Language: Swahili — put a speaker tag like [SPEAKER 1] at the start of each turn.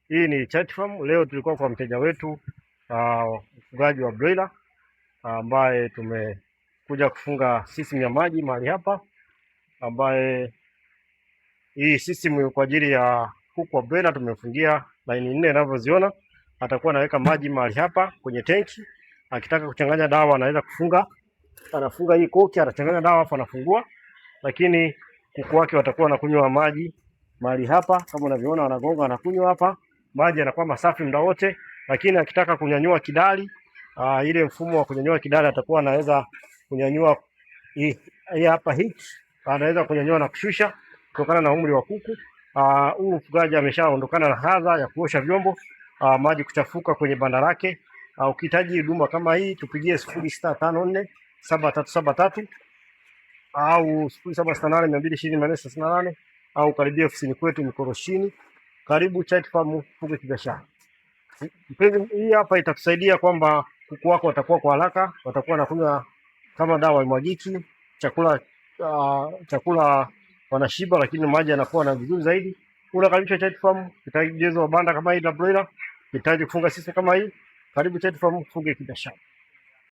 [SPEAKER 1] Hii ni Chat Farm. Leo tulikuwa kwa mteja wetu mfugaji wa broiler ambaye tumekuja kufunga system ya maji mahali hapa, ambaye hii system kwa ajili ya kuku wa broiler tumefungia line 4 ninavyoziona. Atakuwa anaweka maji mahali hapa kwenye tenki. Akitaka kuchanganya dawa anaweza kufunga, anafunga hii koki, atachanganya dawa hapo anafungua, lakini kuku wake watakuwa wanakunywa maji mahali hapa kama unavyoona, wanagonga wanakunywa hapa. Maji yanakuwa masafi muda wote, lakini akitaka kunyanyua kidali ile mfumo wa kunyanyua kidali atakuwa anaweza kunyanyua hii hapa hii, anaweza kunyanyua na kushusha kutokana na umri wa kuku. Huu mfugaji ameshaondokana na hadha ya kuosha vyombo, maji kuchafuka kwenye banda lake. Ukihitaji huduma kama hii tupigie 06547373 au 0768220438 au karibia ofisini kwetu Mikoroshini. Karibu Chat Farm, fuge kibiashara. Hii hapa itakusaidia kwamba kuku wako watakuwa kwa haraka, watakuwa wanakunywa kama dawa imwagiki, chakula wanashiba, lakini maji yanakuwa na vizuri zaidi. Unakaribisha Chat Farm, itajenezwa banda kama hii la broiler, itaje kufunga system kama hii. Karibu Chat Farm, fuge kibiashara.